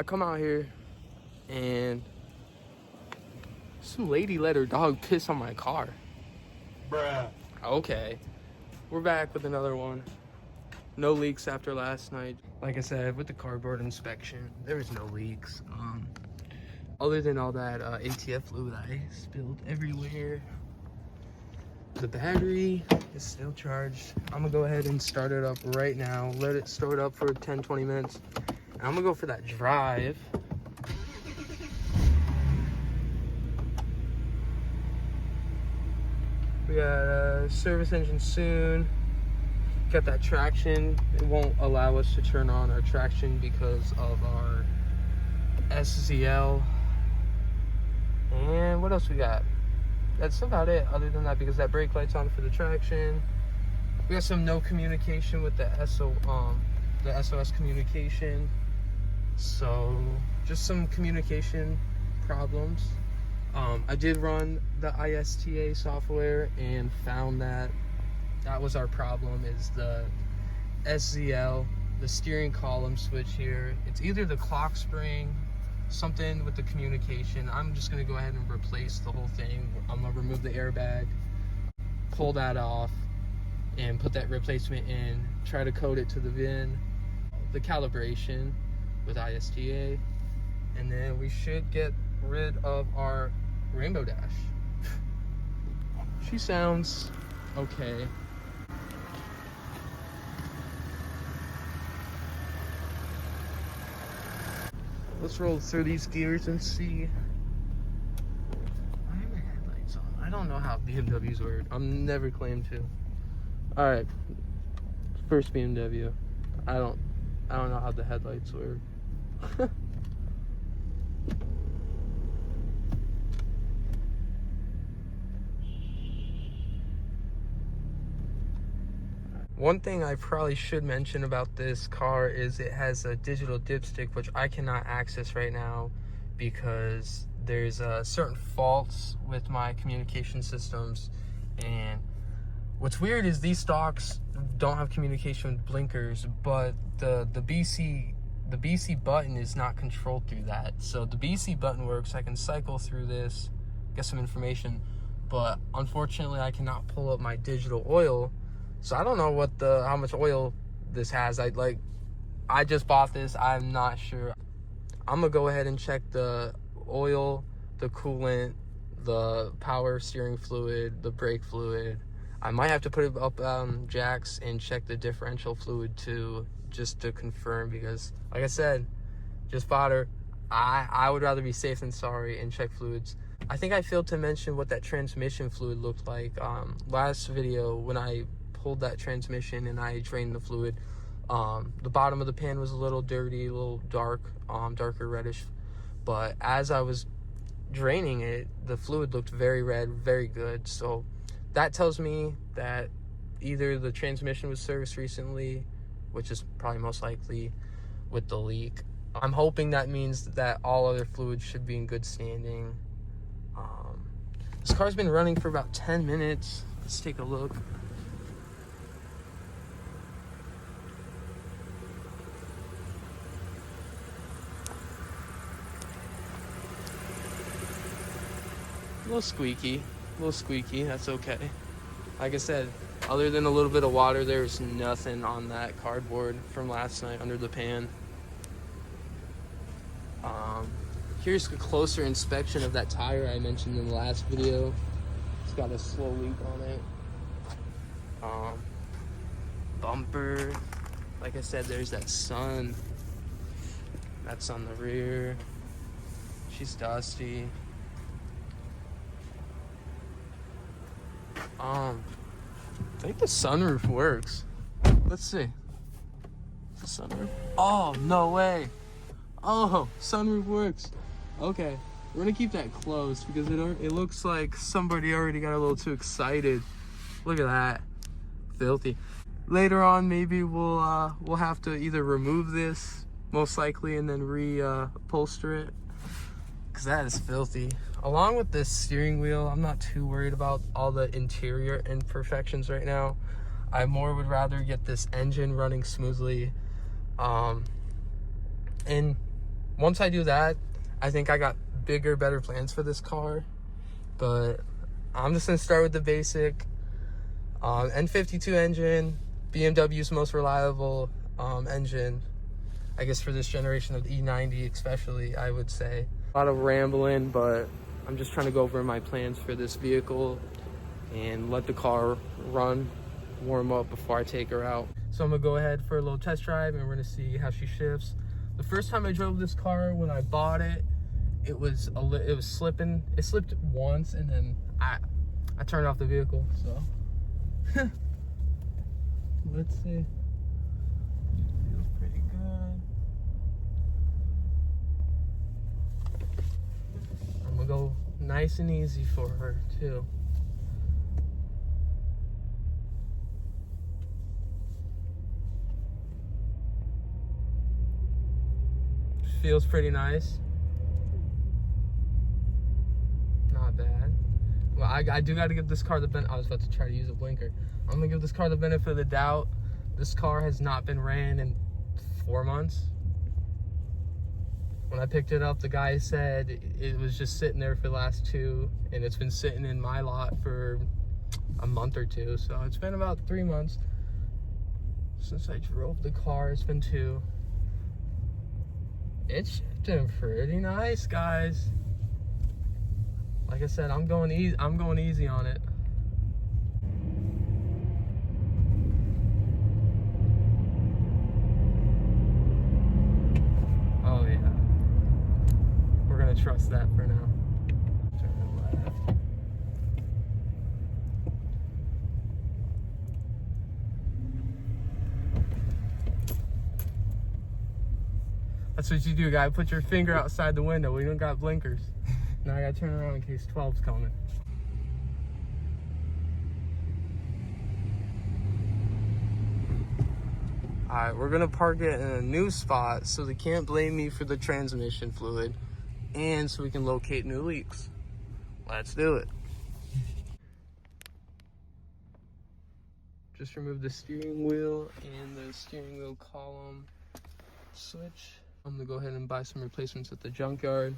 I come out here and some lady let her dog piss on my car. Bruh. Okay, we're back with another one. No leaks after last night. Like I said, with the cardboard inspection, there was no leaks. Other than all that ATF fluid I spilled everywhere. The battery is still charged. I'm gonna go ahead and start it up right now. Let it start up for 10-20 minutes. And I'm gonna go for that drive. We got service engine soon. Got that traction. It won't allow us to turn on our traction because of our SZL. And what else we got? That's about it. Other than that, because that brake light's on for the traction. We got some no communication with the SOS communication. So just some communication problems. I did run the ISTA software and found that was our problem, is the SZL, the steering column switch here. It's either the clock spring, something with the communication. I'm just gonna go ahead and replace the whole thing. I'm gonna remove the airbag, pull that off, and put that replacement in, try to code it to the VIN, the calibration with ISTA, and then we should get rid of our Rainbow Dash. She sounds okay. Let's roll through these gears and see. Why are my headlights on? I don't know how BMWs work. I'm never claimed to. All right, first BMW. I don't know how the headlights work. One thing I probably should mention about this car is it has a digital dipstick, which I cannot access right now because there's certain faults with my communication systems. And what's weird is these stocks don't have communication with blinkers, but the BC button is not controlled through that. So the BC button works. I can cycle through this, get some information, but unfortunately I cannot pull up my digital oil. So I don't know how much oil this has. I just bought this. I'm not sure. I'm gonna go ahead and check the oil, the coolant, the power steering fluid, the brake fluid. I might have to put it up jacks and check the differential fluid too, just to confirm, because like I said, just bought her. I would rather be safe than sorry and check fluids. I think I failed to mention what that transmission fluid looked like. Last video, when I pulled that transmission and I drained the fluid, the bottom of the pan was a little dirty, a little dark, darker reddish, but as I was draining it, the fluid looked very red, very good. So that tells me that either the transmission was serviced recently, which is probably most likely with the leak. I'm hoping that means that all other fluids should be in good standing. This car's been running for about 10 minutes. Let's take a look. A little squeaky, that's okay. Like I said, other than a little bit of water, there's nothing on that cardboard from last night under the pan. Here's a closer inspection of that tire I mentioned in the last video. It's got a slow leak on it. Bumper, like I said, there's that sun. That's on the rear. She's dusty. I think the sunroof works. Let's see. The sunroof. Oh, no way. Oh, sunroof works. Okay, we're gonna keep that closed because it looks like somebody already got a little too excited. Look at that, filthy. Later on, maybe we'll have to either remove this, most likely, and then upholster it, because that is filthy. Along with this steering wheel, I'm not too worried about all the interior imperfections right now. I more would rather get this engine running smoothly. And Once I do that, I think I got bigger, better plans for this car. But I'm just gonna start with the basic N52 engine, BMW's most reliable engine, I guess, for this generation of the E90 especially, I would say. A lot of rambling, but I'm just trying to go over my plans for this vehicle and let the car run, warm up before I take her out. So I'm gonna go ahead for a little test drive and we're gonna see how she shifts. The first time I drove this car, when I bought it, it was slipping. It slipped once and then I turned off the vehicle, so. Let's see. Feels pretty good. I'm gonna go nice and easy for her too. Feels pretty nice. Not bad. Well, I do got to give this car the benefit. I was about to try to use a blinker. I'm gonna give this car the benefit of the doubt. This car has not been ran in 4 months. When I picked it up, the guy said it was just sitting there for the last 2, and it's been sitting in my lot for a month or 2. So it's been about 3 months since I drove the car. It's been 2. It's shifting pretty nice, guys. Like I said, I'm going easy on it. Oh yeah. We're gonna trust that for now. Turn left. That's what you do, guy. Put your finger outside the window. We don't got blinkers. Now I gotta turn around in case 12's coming. Alright, we're gonna park it in a new spot so they can't blame me for the transmission fluid, and so we can locate new leaks. Let's do it. Just remove the steering wheel and the steering wheel column switch. I'm gonna go ahead and buy some replacements at the junkyard.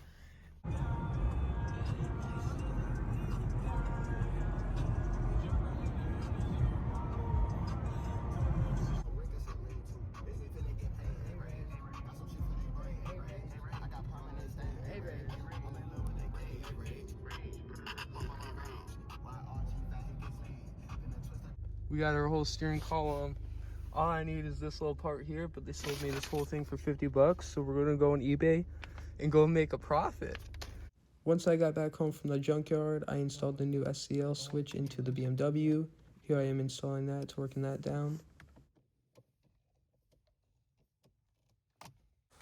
We got our whole steering column. All I need is this little part here, but they sold me this whole thing for 50 bucks. So we're gonna go on eBay and go make a profit. Once I got back home from the junkyard, I installed the new SCL switch into the BMW. Here I am installing that, it's working that down.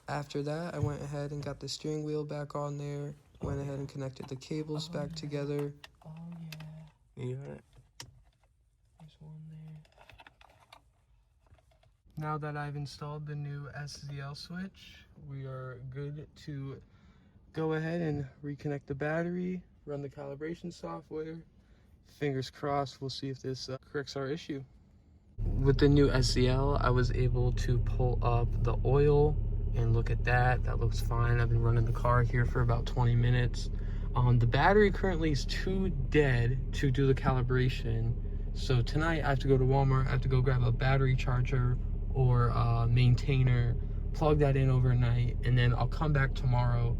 After that, I went ahead and got the steering wheel back on there. Went ahead and connected the cables back together. Oh yeah. You got it? There's one there. Now that I've installed the new SCL switch, we are good to go ahead and reconnect the battery, run the calibration software. Fingers crossed, we'll see if this corrects our issue. With the new SCL, I was able to pull up the oil and look at that. That looks fine. I've been running the car here for about 20 minutes. The battery currently is too dead to do the calibration. So tonight I have to go to Walmart. I have to go grab a battery charger or a maintainer, plug that in overnight, and then I'll come back tomorrow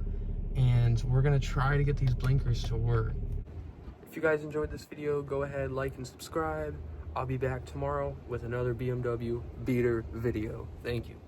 and we're gonna try to get these blinkers to work. If you guys enjoyed this video, go ahead, like and subscribe. I'll be back tomorrow with another BMW beater video. Thank you.